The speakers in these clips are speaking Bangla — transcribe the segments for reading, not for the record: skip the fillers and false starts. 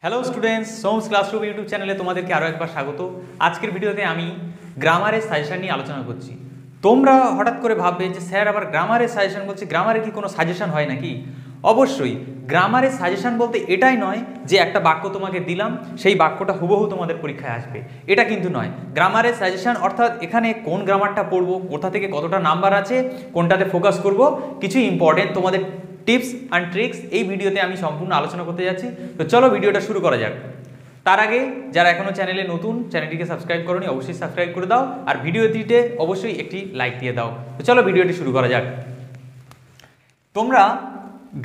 হ্যালো স্টুডেন্টস, সোমস ক্লাসরুম ইউটিউব চ্যানেলে তোমাদেরকে আরও একবার স্বাগত। আজকের ভিডিওতে আমি গ্রামারের সাজেশন নিয়ে আলোচনা করছি। তোমরা হঠাৎ করে ভাববে যে স্যার আবার গ্রামারের সাজেশন বলছে, গ্রামারে কি কোনো সাজেশন হয় নাকি? অবশ্যই গ্রামারের সাজেশন বলতে এটাই নয় যে একটা বাক্য তোমাকে দিলাম, সেই বাক্যটা হুবহু তোমাদের পরীক্ষায় আসবে, এটা কিন্তু নয়। গ্রামারের সাজেশন অর্থাৎ এখানে কোন গ্রামারটা পড়বো, কোথা থেকে কতটা নাম্বার আছে, কোনটাতে ফোকাস করব, কিছু ইম্পর্টেন্ট তোমাদের টিপস অ্যান্ড ট্রিক্স এই ভিডিওতে আমি সম্পূর্ণ আলোচনা করতে যাচ্ছি। তো চলো ভিডিওটা শুরু করা যাক। তার আগে যারা এখনও চ্যানেলে নতুন, চ্যানেলটিকে সাবস্ক্রাইব করোনি অবশ্যই সাবস্ক্রাইব করে দাও, আর ভিডিওটিতে অবশ্যই একটি লাইক দিয়ে দাও। তো চলো ভিডিওটি শুরু করা যাক। তোমরা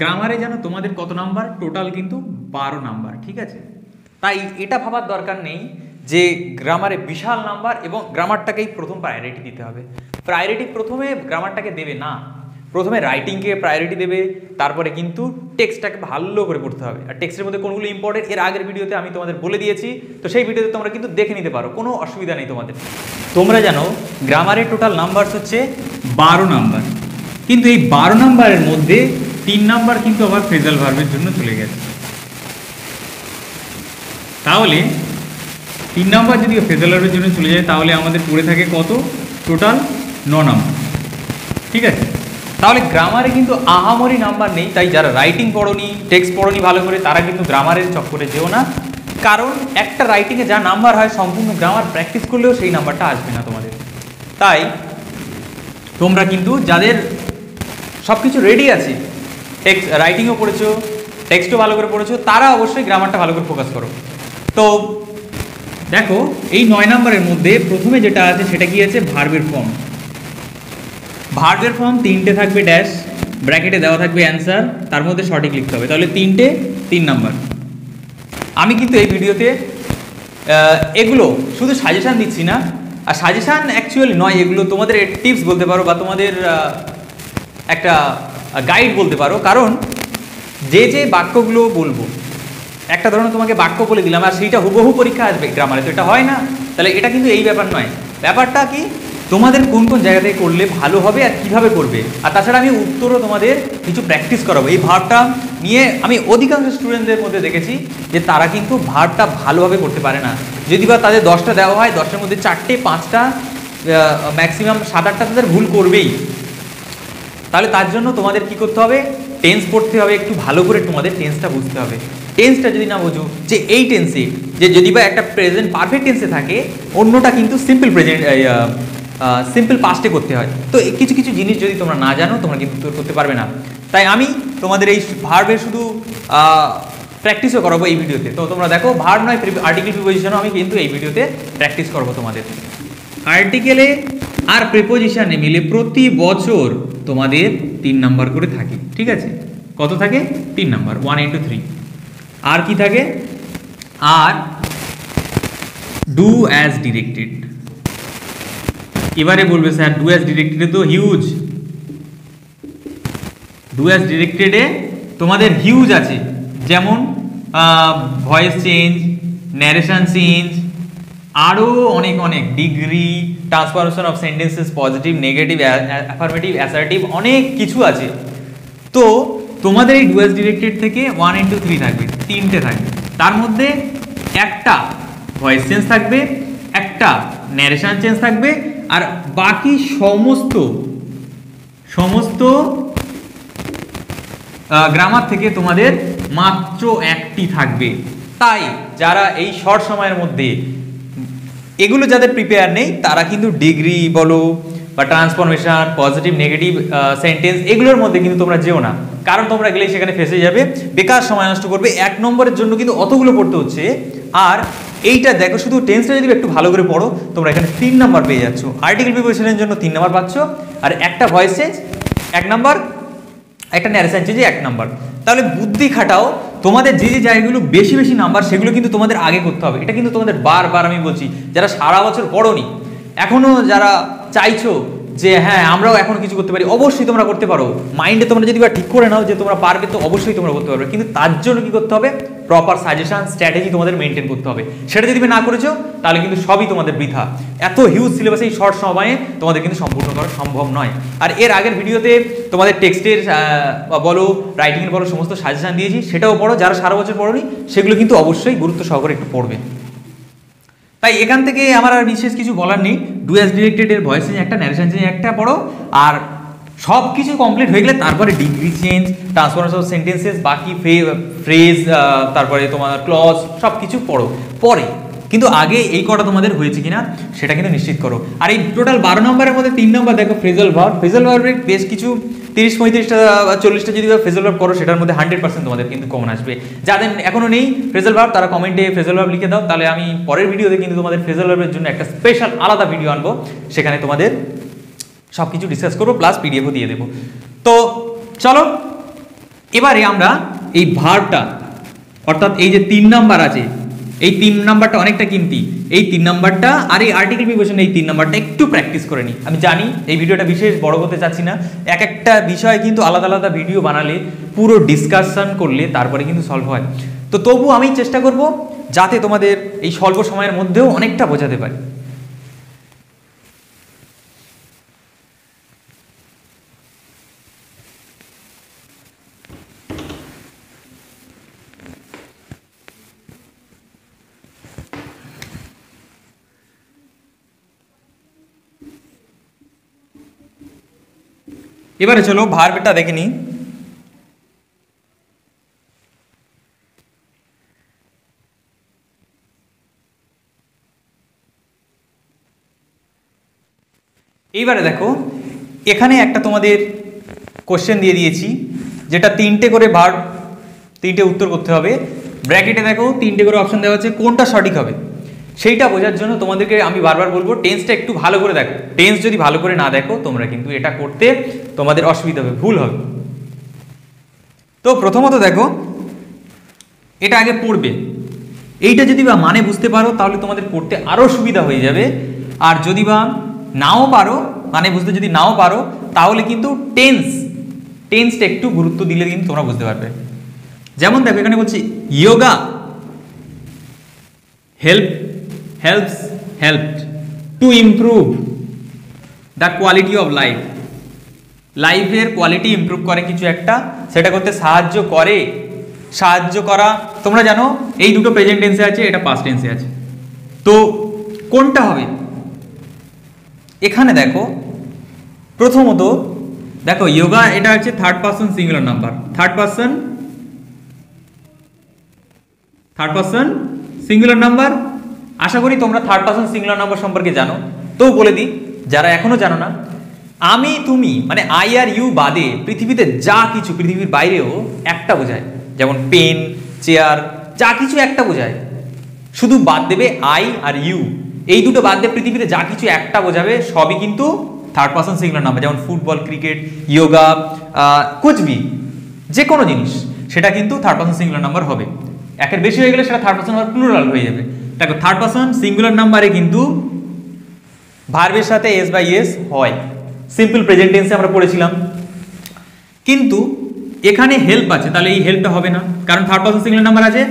গ্রামারে জানো তোমাদের কত নাম্বার? টোটাল কিন্তু 12 নাম্বার, ঠিক আছে? তাই এটা ভাবার দরকার নেই যে গ্রামারে বিশাল নাম্বার এবং গ্রামারটাকেই প্রথম প্রায়োরিটি দিতে হবে। প্রায়োরিটি প্রথমে গ্রামারটাকে দেবে না, প্রথমে রাইটিংকে প্রায়োরিটি দেবে, তারপরে কিন্তু টেক্সটটাকে ভালো করে পড়তে হবে। আর টেক্সটের মধ্যে কোনগুলো ইম্পর্টেন্ট এর আগের ভিডিওতে আমি তোমাদের বলে দিয়েছি, তো সেই ভিডিওতে তোমরা কিন্তু দেখে নিতে পারো, কোনো অসুবিধা নেই তোমাদের। তোমরা জানো গ্রামারের টোটাল নাম্বারস হচ্ছে 12 নাম্বার, কিন্তু এই 12 নাম্বারের মধ্যে 3 নাম্বার কিন্তু আবার ফ্রেজাল ভার্বের জন্য চলে গেছে। তাহলে 3 নাম্বার যদি ফ্রেজাল ভার্বের জন্য চলে যায় তাহলে আমাদের পড়ে থাকে কত? টোটাল 9 নাম্বার, ঠিক আছে? তাহলে গ্রামারে কিন্তু আহামরি নাম্বার নেই। তাই যারা রাইটিং পড়োনি, টেক্সট পড়োনি ভালো করে, তারা কিন্তু গ্রামারের চক্করে যেও না, কারণ একটা রাইটিংয়ে যা নাম্বার হয় সম্পূর্ণ গ্রামার প্র্যাকটিস করলেও সেই নাম্বারটা আসবে না তোমাদের। তাই তোমরা কিন্তু যাদের সব কিছু রেডি আছে, টেক্সট রাইটিংও পড়েছো, টেক্সটও ভালো করে পড়েছো, তারা অবশ্যই গ্রামারটা ভালো করে ফোকাস করো। তো দেখো এই 9 নাম্বারের মধ্যে প্রথমে যেটা আছে সেটা কি আছে? ভার্বের ফর্ম। ভার্বের ফর্ম 3টে থাকবে, ড্যাশ ব্র্যাকেটে দেওয়া থাকবে অ্যান্সার, তার মধ্যে সঠিক লিখতে হবে। তাহলে 3 নাম্বার। আমি কিন্তু এই ভিডিওতে এগুলো শুধু সাজেশান দিচ্ছি না, আর সাজেশান অ্যাকচুয়ালি নয়, এগুলো তোমাদের টিপস বলতে পারো বা তোমাদের একটা গাইড বলতে পারো। কারণ যে যে বাক্যগুলো বলবো, একটা ধরনের তোমাকে বাক্য বলে দিলাম আর সেইটা হুবহু পরীক্ষা আসবে গ্রামারে, তো এটা হয় না। তাহলে এটা কিন্তু এই ব্যাপার নয়। ব্যাপারটা কি, তোমাদের কোন কোন জায়গা থেকে করলে ভালো হবে আর কীভাবে করবে। আর তাছাড়া আমি উত্তরও তোমাদের কিছু প্র্যাকটিস করাবো। এই ভার্বটা নিয়ে আমি অধিকাংশ স্টুডেন্টদের মধ্যে দেখেছি যে তারা কিন্তু ভার্বটা ভালোভাবে করতে পারে না। যদি বা তাদের 10টা দেওয়া হয়, 10টার মধ্যে 4টে 5টা ম্যাক্সিমাম 7-8টা তাদের ভুল করবেই। তাহলে তার জন্য তোমাদের কি করতে হবে? টেন্স পড়তে হবে, একটু ভালো করে তোমাদের টেন্সটা বুঝতে হবে। টেন্সটা যদি না বোঝো যে এই টেন্সে, যে যদি বা একটা প্রেজেন্ট পারফেক্ট টেন্সে থাকে, অন্যটা কিন্তু সিম্পল পাস্টে করতে হয়। তো কিছু কিছু জিনিস যদি তোমরা না জানো, তোমরা কিন্তু করতে পারবে না। তাই আমি তোমাদের এই ভার্বের শুধু প্র্যাকটিসও করাবো এই ভিডিওতে। তো তোমরা দেখো, ভার্ব নয় আর্টিকেল প্রিপোজিশনও আমি কিন্তু এই ভিডিওতে প্র্যাকটিস করবো তোমাদের। আর্টিকেলে আর প্রিপোজিশনে মিলে প্রতি বছর তোমাদের 3 নাম্বার করে থাকে, ঠিক আছে? কত থাকে? 3 নাম্বার, 1 into 3। আর কি থাকে? আর ডু অ্যাজ ডিরেক্টেড। এবারে বলবে স্যার ডু অ্যাজ ডিরেক্টেডে তো হিউজ, ডু অ্যাজ ডিরেক্টেডে তোমাদের হিউজ আছে, যেমন ভয়েস চেঞ্জ, ন্যারেশন চেঞ্জ, আরও অনেক অনেক, degree, transformation of sentences, positive, negative, affirmative, assertive, অনেক কিছু আছে। তো তোমাদের এই ডু অ্যাজ ডিরেক্টেড থেকে 1 into 3 থাকবে, 3টে থাকবে। তার মধ্যে একটা ভয়েস চেঞ্জ থাকবে, একটা ন্যারেশন চেঞ্জ থাকবে, আর বাকি সমস্ত গ্রামার থেকে তোমাদের মাত্র একটি থাকবে। তাই যারা এই শর্ট সময়ের মধ্যে এগুলো যাদের প্রিপেয়ার নেই, তারা কিন্তু ডিগ্রি বলো বা ট্রান্সফরমেশন, পজিটিভ, নেগেটিভ সেন্টেন্স, এগুলোর মধ্যে কিন্তু তোমরা যেও না। কারণ তোমরা গেলেই সেখানে ফেসে যাবে, বেকার সময় নষ্ট করবে। 1 নম্বরের জন্য কিন্তু অতগুলো পড়তে হচ্ছে। আর এইটা দেখো, শুধু টেন্সটা যদি একটু ভালো করে পড়ো, তোমরা এখানে 3 নাম্বার পেয়ে যাচ্ছ। আর্টিকেল প্রিপোজিশনের জন্য 3 নাম্বার পাচ্ছ, আর একটা ভয়েস চেঞ্জ 1 নাম্বার, একটা ন্যারেশন চেঞ্জে 1 নাম্বার। তাহলে বুদ্ধি খাটাও, তোমাদের যে যে জায়গাগুলো বেশি বেশি নাম্বার সেগুলো কিন্তু তোমাদের আগে করতে হবে। এটা কিন্তু তোমাদের বারবার আমি বলছি, যারা সারা বছর পড়োনি, এখনও যারা চাইছো যে হ্যাঁ আমরাও এখন কিছু করতে পারি, অবশ্যই তোমরা করতে পারো। মাইন্ডে তোমরা যদি বা ঠিক করে নাও যে তোমরা পারবে, তো অবশ্যই তোমরা করতে পারবে। কিন্তু তার জন্য কি করতে হবে? প্রপার সাজেশন স্ট্র্যাটেজি তোমাদের মেনটেন করতে হবে। সেটা যদি না করেছো তাহলে কিন্তু সবই তোমাদের বৃথা। এত হিউজ সিলেবাসে এই শর্ট সময়ে তোমাদের কিন্তু সম্পূর্ণ করা সম্ভব নয়। আর এর আগের ভিডিওতে তোমাদের টেক্সটের বলো রাইটিংয়ের বলো সমস্ত সাজেশন দিয়েছি, সেটাও পড়ো। যারা সারা বছর পড়োনি সেগুলো কিন্তু অবশ্যই গুরুত্ব সহকারে একটু পড়বে। তাই এখান থেকে আমার আর বিশেষ কিছু বলার নেই। ডু অ্যাজ ডিরেক্টেড এর ভয়েস চেঞ্জ একটা, ন্যারেশন চেঞ্জ একটা পড়ো, আর সব কিছু কমপ্লিট হয়ে গেলে তারপরে degree change, transformation of sentences, বাকি ফ্রেজ, তারপরে তোমার ক্লজ সব কিছু পড়ো পরে। কিন্তু আগে এই কটা তোমাদের হয়েছে কিনা সেটা কিন্তু নিশ্চিত করো। আর এই টোটাল 12 নম্বরের মধ্যে 3 নম্বর দেখো ফ্রেজাল ভার্ব। ফ্রেজাল ভার্বের বেশ কিছু 30-35টা বা 40টা যদি ফ্রেজাল ভার্ব করো সেটার মধ্যে 100% তোমাদের কিন্তু কমন আসবে। যাদের এখনো নেই ফ্রেজাল ভার্ব তারা কমেন্টে ফ্রেজাল ভার্ব লিখে দাও, তাহলে আমি পরের ভিডিওতে কিন্তু তোমাদের ফ্রেজাল ভার্বের জন্য একটা স্পেশাল আলাদা ভিডিও আনবো, সেখানে তোমাদের সব কিছু ডিসকাস করবো, প্লাস পিডিএফও দিয়ে দেবো। তো চলো এবারে আমরা এই ভার্বটা, অর্থাৎ এই যে 3 নাম্বার আছে, এই 3 নাম্বারটা অনেকটা কিমতি। এই 3 নাম্বারটা আর এই আর্টিকেল প্রিপোজিশন এই 3 নাম্বারটা একটু প্র্যাকটিস করে নিই। আমি জানি এই ভিডিওটা বিশেষ বড় করতে চাচ্ছি না, এক একটা বিষয় কিন্তু আলাদা আলাদা ভিডিও বানালে পুরো ডিসকাশন করলে তারপরে কিন্তু সলভ হয়। তো তবু আমি চেষ্টা করব যাতে তোমাদের এই স্বল্প সময়ের মধ্যেও অনেকটা বোঝাতে পারি। এবারে চলো ভার্বটা দেখে নিই। এইবারে দেখো এখানে একটা তোমাদের কোশ্চেন দিয়ে দিয়েছি, যেটা 3টে করে ভার্ব, 3টে উত্তর করতে হবে। ব্র্যাকেটে দেখো 3টে করে অপশন দেওয়া আছে, কোনটা সঠিক হবে সেইটা বোঝার জন্য তোমাদেরকে আমি বারবার বলবো টেন্সটা একটু ভালো করে দেখো। টেন্স যদি ভালো করে না দেখো তোমরা কিন্তু এটা করতে তোমাদের অসুবিধা হবে, ভুল হবে। তো প্রথমত দেখো এটা আগে পড়বে, এইটা যদি বা মানে বুঝতে পারো তাহলে তোমাদের পড়তে আরও সুবিধা হয়ে যাবে। আর যদি বা নাও পারো, মানে বুঝতে যদি নাও পারো, তাহলে কিন্তু টেন্সটা একটু গুরুত্ব দিলে কিন্তু তোমরা বুঝতে পারবে। যেমন দেখো এখানে বলছি yoga helped to improve the quality of life. লাইফের কোয়ালিটি ইমপ্রুভ করে কিছু একটা, সেটা করতে সাহায্য করা। তোমরা জানো এই দুটো প্রেজেন্ট টেন্সে আছে, এটা পাস্ট টেন্সে আছে। তো কোনটা হবে এখানে দেখো, প্রথমত দেখো ইয়োগা এটা হচ্ছে third person singular number, third person singular number. আশা করি তোমরা থার্ড পারসন সিঙ্গুলার নাম্বার সম্পর্কে জানো। তো বলে দিই যারা এখনো জানো না, আমি তুমি মানে আই আর ইউ বাদে পৃথিবীতে যা কিছু, পৃথিবীর বাইরেও একটা বোঝায়। যেমন পেন, চেয়ার, যা কিছু একটা বোঝায়। শুধু বাদ দেবে আই আর ইউ, এই দুটো বাদ দিয়ে পৃথিবীতে যা কিছু একটা বোঝাবে সবই কিন্তু থার্ড পারসন সিঙ্গুলার নাম্বার। যেমন ফুটবল, ক্রিকেট, ইয়োগা, কুচবি, যে কোনো জিনিস সেটা কিন্তু থার্ড পারসন সিঙ্গুলার নাম্বার হবে। একের বেশি হয়ে গেলে সেটা থার্ড পারসন নাম্বার প্লুরাল হয়ে যাবে। দেখো থার্ড পারসন সিঙ্গুলার নাম্বারে কিন্তু ভার্বের সাথে এস বাই এস হয়, সিম্পল প্রেজেন্ট টেন্সে আমরা পড়েছিলাম। কিন্তু এখানে হেল্প আছে, তাহলে এই হেল্পটা হবে না, কারণ থার্ড পারসন সিঙ্গুলার নাম্বার আছে,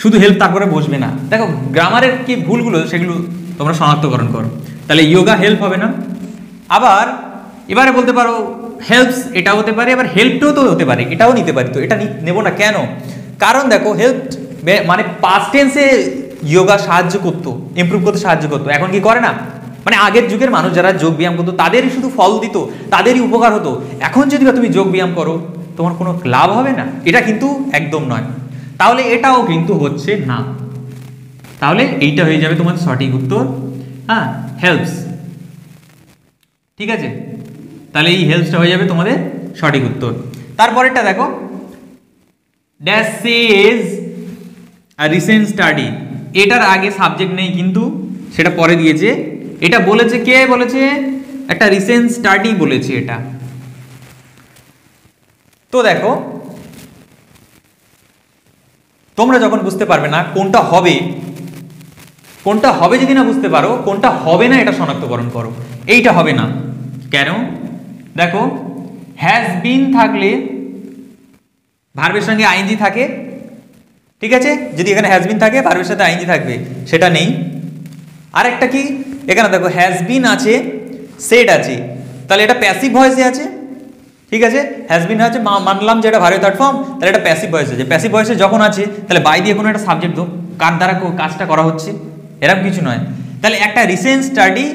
শুধু হেল্প তারপরে বসবে না। দেখো গ্রামারের কি ভুলগুলো সেগুলো তোমরা শনাক্তকরণ করো। তাহলে ইয়োগা হেল্প হবে না। আবার এবারে বলতে পারো হেল্পস, এটা হতে পারে, আবার হেল্পটাও তো হতে পারে, এটাও নিতে পারি। তো এটা নেব না কেন? কারণ দেখো হেল্প মানে পাস্ট টেন্সে ইয়োগা সাহায্য করতো, ইমপ্রুভ করতে সাহায্য করতো, এখন কি করে না? মানে আগের যুগের মানুষ যারা যোগ ব্যায়াম করতো তাদেরই শুধু ফল দিত, তাদেরই উপকার হতো। এখন যদি তুমি যোগ ব্যায়াম করো তোমার কোনো লাভ হবে না, এটা কিন্তু একদম নয়। তাহলে এটাও কিন্তু হচ্ছে না, তাহলে এইটা হয়ে যাবে তোমাদের সঠিক উত্তর। হ্যাঁ, হেল্পস, ঠিক আছে। তাহলে এই হেল্পসটা হয়ে যাবে তোমাদের সঠিক উত্তর। তারপরেরটা দেখো, ড্যাশ সেজ আ রিসেন্ট স্টাডি, এটার আগে সাবজেক্ট নেই কিন্তু সেটা পরে দিয়েছে। এটা বলেছে কে বলেছে? একটা রিসেন্ট স্টাডি বলেছে এটা। তো দেখো তোমরা যখন বুঝতে পারবে না কোনটা হবে, যদি না বুঝতে পারো কোনটা হবে না এটা শনাক্তকরণ করো। এইটা হবে না কেন? দেখো হ্যাজ বিন থাকলে ভার্বের সঙ্গে আইএনজি থাকে, ঠিক আছে, যদি এখানে হ্যাজ বিন থাকে ভার্বের সাথে আইএনজি থাকবে, সেটা নেই। আরেকটা কি, এখানে দেখো হ্যাজ বিন আছে, সেড আছে, তাহলে এটা প্যাসিভ ভয়েসে আছে। ঠিক আছে, হ্যাজ বিন আছে, মানলাম যে এটা ভার্বের থার্ড ফর্ম, তাহলে এটা প্যাসিভ ভয়েসে আছে। প্যাসিভ ভয়েসে যখন আছে তাহলে বাই দিয়ে কোনো একটা সাবজেক্ট দাও, কার দ্বারা কাজটা করা হচ্ছে, এরকম কিছু নয়। তাহলে একটা রিসেন্ট স্টাডি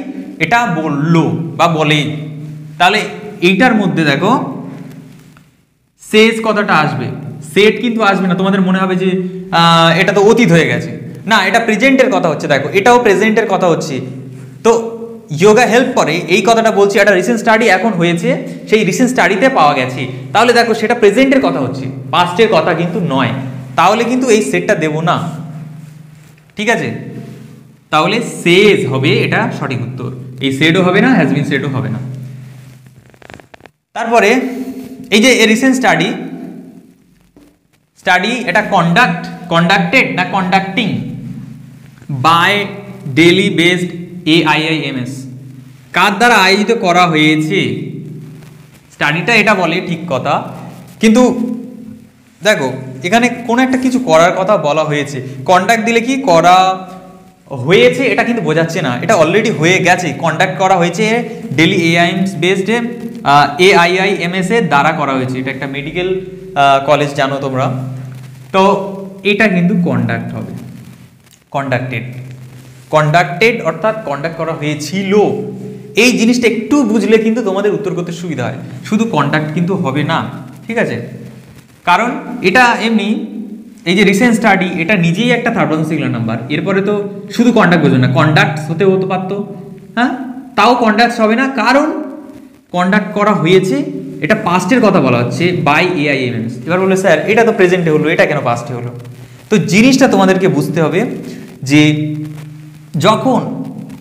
এটা বললো বা বলে, তাহলে এইটার মধ্যে দেখো শেষ কথাটা আসবে, সেট কিন্তু আসবে না। তোমাদের মনে হবে যে এটা তো অতীত হয়ে গেছে, না এটা প্রেজেন্টের কথা হচ্ছে। দেখো এটাও প্রেজেন্টের কথা হচ্ছে, তো যোগা হেল্প করে এই কথাটা বলছি, একটা রিসেন্ট স্টাডি এখন হয়েছে, সেই রিসেন্ট স্টাডিতে পাওয়া গেছে, তাহলে দেখো সেটা প্রেজেন্টের কথা হচ্ছে, পাস্টের কথা কিন্তু নয়, তাহলে কিন্তু এই সেটটা দেব না। ঠিক আছে, তাহলে সেজ হবে এটা সঠিক উত্তর, এই সেটও হবে না, হ্যাজ বিন সেটও হবে না। তারপরে এই যে রিসেন্ট স্টাডি, স্টাডি এটা কন্ডাক্টেড না conducting by Delhi based AIIMS, কার দ্বারা আয়োজিত করা হয়েছে, স্টাডিটা এটা বলে ঠিক কথা, কিন্তু দেখো এখানে কোনো একটা কিছু করার কথা বলা হয়েছে, কন্ডাক্ট দিলে কি করা হয়েছে এটা কিন্তু বোঝাচ্ছে না, এটা অলরেডি হয়ে গেছে, কন্ডাক্ট করা হয়েছে ডেলি AIIMS বেসড AIIMS এর দ্বারা করা হয়েছে, এটা একটা মেডিকেল কলেজ জানো তোমরা, তো এটা কিন্তু কন্ডাক্ট হবে, কন্ডাক্টেড অর্থাৎ কন্ডাক্ট করা হয়েছিল, এই জিনিসটা একটু বুঝলে কিন্তু তোমাদের উত্তর করতে সুবিধা হয়, শুধু কন্ডাক্ট কিন্তু হবে না। ঠিক আছে, কারণ এটা এমনি এই যে রিসেন্ট স্টাডি এটা নিজেই একটা থার্ড পারসন সিঙ্গুলার নাম্বার, এরপরে তো শুধু কন্ডাক্ট বোঝো না, কন্ডাক্ট হতে পারতো, হ্যাঁ তাও কন্ডাক্ট হবে না, কারণ কন্ডাক্ট করা হয়েছে, এটা পাস্টের কথা বলা হচ্ছে বাই AIIMS। এবার বললো স্যার এটা তো প্রেজেন্টে হলো, এটা কেন পাস্টে হলো? তো জিনিসটা তোমাদেরকে বুঝতে হবে যে যখন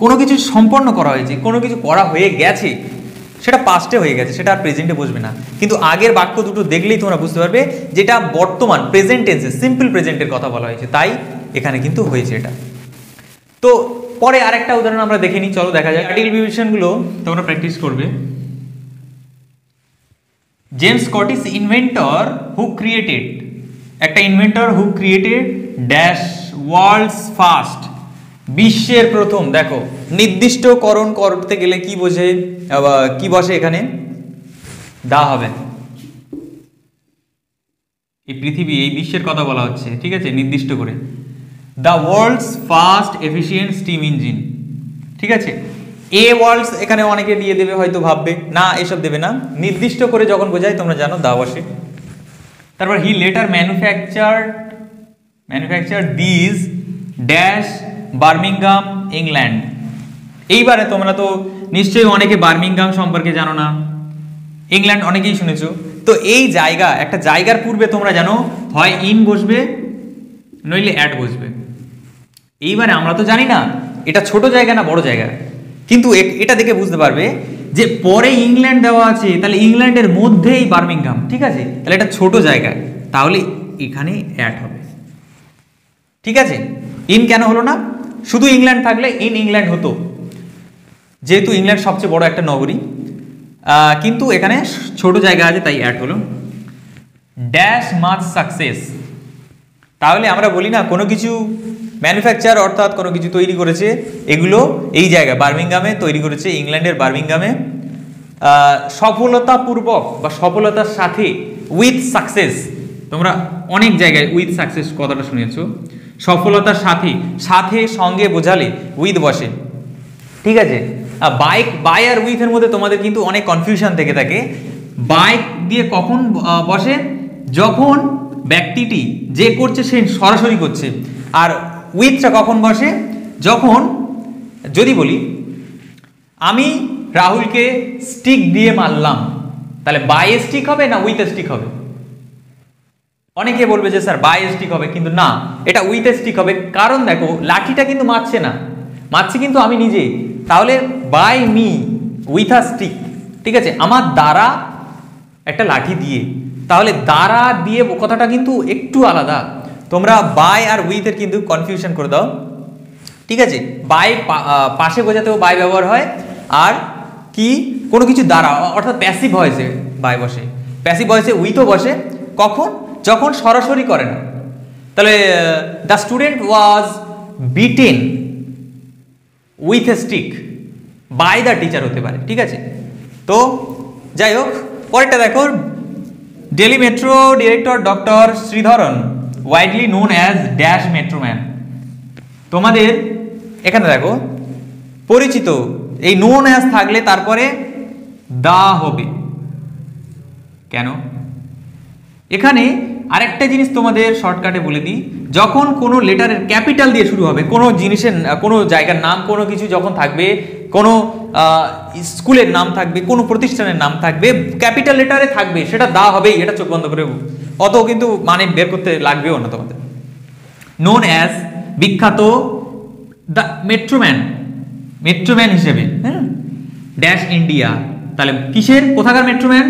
কোনো কিছু সম্পন্ন করা হয়েছে, কোনো কিছু করা হয়ে গেছে, সেটা পাস্টে হয়ে গেছে, সেটা আর প্রেজেন্টে বসবে না, কিন্তু আগের বাক্য দুটো দেখলেই তোমরা বুঝতে পারবে যেটা বর্তমান প্রেজেন্ট টেন্সে সিম্পল প্রেজেন্টের কথা বলা হয়েছে, তাই এখানে কিন্তু হয়েছে এটা। তো পরে আরেকটা উদাহরণ আমরা দেখে নিই, চলো দেখা যায়। আর্টিকেল প্রিপোজিশনগুলো তোমরা প্র্যাকটিস করবে। James Scottish inventor who created, একটা inventor who created dash world's first, বিশ্বের প্রথম। দেখো নির্দিষ্টকরণ করতে গেলে কি বোঝে, কি বসে এখানে, দা হবে, এই পৃথিবী এই বিশ্বের কথা বলা হচ্ছে, ঠিক আছে, নির্দিষ্ট করে the world's first efficient steam engine. ঠিক আছে, ওয়ার্ল্ডস এখানে অনেকে দিয়ে দেবে, হয়তো ভাববে না এসব দেবে না, নির্দিষ্ট করে যখন বোঝায় তোমরা জানো দা বসে। তারপর he later manufacture this dash Birmingham England. এইবারে তোমরা তো নিশ্চয়ই অনেকে বার্মিংহাম সম্পর্কে জানো না, ইংল্যান্ড অনেকেই শুনেছো, তো এই জায়গা, একটা জায়গার পূর্বে তোমরা জানো হয় ইন বসবে নইলে অ্যাট বসবে। এইবারে আমরা তো জানি না এটা ছোট জায়গা না বড় জায়গা, কিন্তু এটা দেখে বুঝতে পারবে যে পরে ইংল্যান্ড দেওয়া আছে, তাহলে ইংল্যান্ডের মধ্যেই বার্মিংহাম, ঠিক আছে, তাহলে এটা ছোট জায়গা, তাহলে এখানে অ্যাট হবে। ঠিক আছে, ইন কেন হলো না, শুধু ইংল্যান্ড থাকলে ইন ইংল্যান্ড হতো, যেহেতু ইংল্যান্ড সবচেয়ে বড় একটা নগরী, কিন্তু এখানে ছোট জায়গা আছে তাই অ্যাড হলো। ড্যাশ মাচ সাকসেস, তাহলে আমরা বলি না কোনো কিছু ম্যানুফ্যাকচার অর্থাৎ কোনো কিছু তৈরি করেছে, এগুলো এই জায়গায় বার্মিংহামে তৈরি করেছে, ইংল্যান্ডের বার্মিংহামে, সফলতাপূর্বক বা সফলতার সাথে, উইথ সাকসেস, তোমরা অনেক জায়গায় উইথ সাকসেস কথাটা শুনেছো, সফলতার সাথে, সাথে সঙ্গে বোঝালে উইথ বসে। ঠিক আছে, বাই আর উইথের মধ্যে তোমাদের কিন্তু অনেক কনফিউশন থেকে থাকে। বাই দিয়ে কখন বসে, যখন ব্যক্তিটি যে করছে সে সরাসরি করছে, আর উইথটা কখন বসে, যখন যদি বলি আমি রাহুলকে স্টিক দিয়ে মারলাম, তাহলে বাই স্টিক হবে না উইথ স্টিক হবে? অনেকে বলবে যে স্যার বাই স্টিক হবে, কিন্তু না, এটা উইথ স্টিক হবে, কারণ দেখো লাঠিটা কিন্তু মারছে না, মারছি কিন্তু আমি নিজেই, তাহলে by me with a stick, ঠিক আছে, আমার দ্বারা একটা লাঠি দিয়ে, তাহলে দ্বারা দিয়ে কথাটা কিন্তু একটু আলাদা, তোমরা বাই আর উইথের কিন্তু কনফিউশন করে দাও। ঠিক আছে, বাই পাশে বোঝাতেও বাই ব্যবহার হয়, আর কি কোনো কিছু দ্বারা অর্থাৎ প্যাসিভ ভয়েসে বাই বসে, প্যাসিভ ভয়েসে উইথও বসে, কখন, যখন সরাসরি করে না, তাহলে the student was beaten with a stick by the teacher হতে পারে, ঠিক আছে। তো যাই হোক, পরেরটা দেখো, Delhi metro director doctor Sreedharan widely known as dash metro man. তোমাদের এখানে দেখো পরিচিত, এই নোন অ্যাজ থাকলে তারপরে দা হবে কেন? এখানে আরেকটা জিনিস তোমাদের শর্টকাটে বলে দিই, যখন কোনো লেটারের ক্যাপিটাল দিয়ে শুরু হবে, কোনো জিনিসের কোনো জায়গার নাম, কোনো কিছু যখন থাকবে, কোনো স্কুলের নাম থাকবে, কোনো প্রতিষ্ঠানের নাম থাকবে, ক্যাপিটাল লেটারে থাকবে, সেটা দা হবেই, এটা চোখ বন্ধ করে অত কিন্তু মানে বের করতে লাগবেও না তোমাদের। নোন অ্যাজ বিখ্যাত দ্য মেট্রোম্যান, মেট্রোম্যান হিসেবে, হ্যাঁ, ড্যাশ ইন্ডিয়া, তাহলে কিসের, কোথাকার মেট্রোম্যান?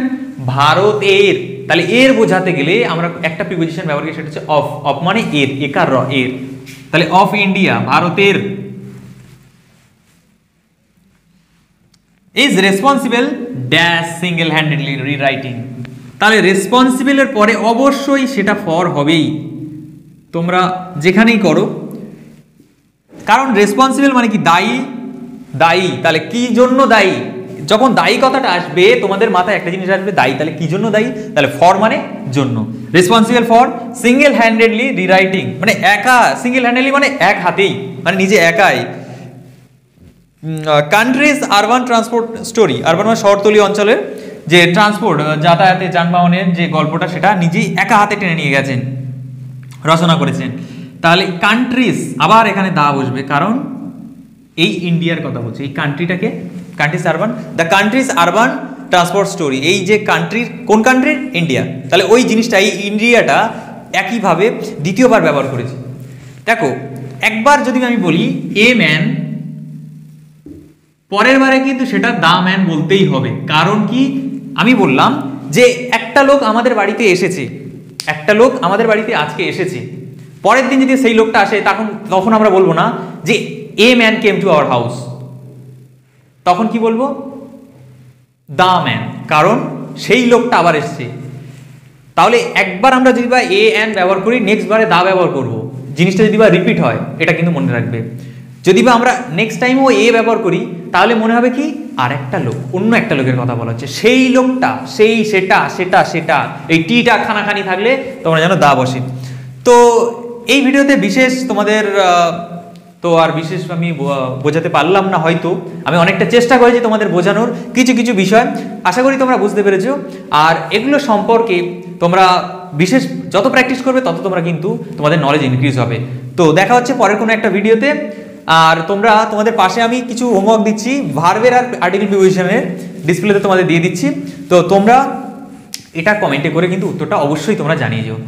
ভারতের। তাহলে এর বোঝাতে গেলে আমরা একটা প্রিপোজিশন ব্যবহার করি, সেটা হচ্ছে অফ। অফ মানে এর, একার র, এর। তাহলে অফ ইন্ডিয়া, ভারতের। Is responsible dash single handedly rewriting. তাহলে রেসপন্সিবলের পরে অবশ্যই সেটা ফর হবেই, তোমরা যেখানেই করো, কারণ রেসপন্সিবল মানে কি? দায়ী, দায়ী। তাহলে কি জন্য দায়ী? যখন দায়ী কথাটা আসবে তোমাদের মাথায় একটা জিনিস আসবে, দায়ী। তাহলে কি জন্য দায়ী? তাহলে ফর মানে জন্য। Responsible for single handedly rewriting, মানে একা, সিঙ্গেল হ্যান্ডেডলি মানে এক হাতেই, মানে নিজে একাই। Countries urban transport story, urban মানে শহরতলি অঞ্চলের যে ট্রান্সপোর্ট, যাতায়াতে যানবাহনের যে গল্পটা, সেটা নিজেই একা হাতে টেনে নিয়ে গেছেন, রচনা করেছেন। তাহলে কান্ট্রিজ, আবার এখানে দা বসবে, কারণ এই ইন্ডিয়ার কথা বলছে, এই কান্ট্রিটাকে, countries urban, the countries urban transport story, এই যে কান্ট্রির, কোন কান্ট্রির? ইন্ডিয়া। তাহলে ওই জিনিসটা, এই ইন্ডিয়াটা একইভাবে দ্বিতীয়বার ব্যবহার করেছি। দেখো, একবার যদি আমি বলি এ ম্যান, পরের বারে কিন্তু সেটা দা ম্যান বলতেই হবে। কারণ কি? আমি বললাম যে একটা লোক আমাদের বাড়িতে এসেছে, একটা লোক আমাদের বাড়িতে আজকে এসেছে, পরের দিন যদি সেই লোকটা আসে, তখন আমরা বলবো না যে a man came to our house, তখন কি বলবো? দা ম্যান, কারণ সেই লোকটা আবার এসছে। তাহলে একবার আমরা যদি বা এ অ্যান ব্যবহার করি, নেক্সট বারে দা ব্যবহার করব, জিনিসটা যদি বা রিপিট হয়, এটা কিন্তু মনে রাখবে। যদি বা আমরা নেক্সট টাইমও এ ব্যবহার করি, তাহলে মনে হবে কি আর একটা লোক, অন্য একটা লোকের কথা বলা হচ্ছে, সেই লোকটা, সেই, সেটা, সেটা, সেটা, এই টিটা খানাখানি থাকলে তোমরা যেন দা বসে। তো এই ভিডিওতে বিশেষ তোমাদের তো আর বিশেষ আমি বোঝাতে পারলাম না, হয়তো আমি অনেকটা চেষ্টা করেছি তোমাদের বোঝানোর কিছু কিছু বিষয়, আশা করি তোমরা বুঝতে পেরেছো। আর এগুলো সম্পর্কে তোমরা বিশেষ যত প্র্যাকটিস করবে, তত তোমরা কিন্তু তোমাদের নলেজ ইনক্রিজ হবে। তো দেখা হচ্ছে পরের কোনো একটা ভিডিওতে। আর তোমরা, তোমাদের পাশে আমি কিছু হোমওয়ার্ক দিচ্ছি, ভার্বের আর আর্টিকেল প্রিপোজিশনের ডিসপ্লেতে তোমাদের দিয়ে দিচ্ছি। তো তোমরা এটা কমেন্টে করে কিন্তু উত্তরটা অবশ্যই তোমরা জানিয়ে যাও।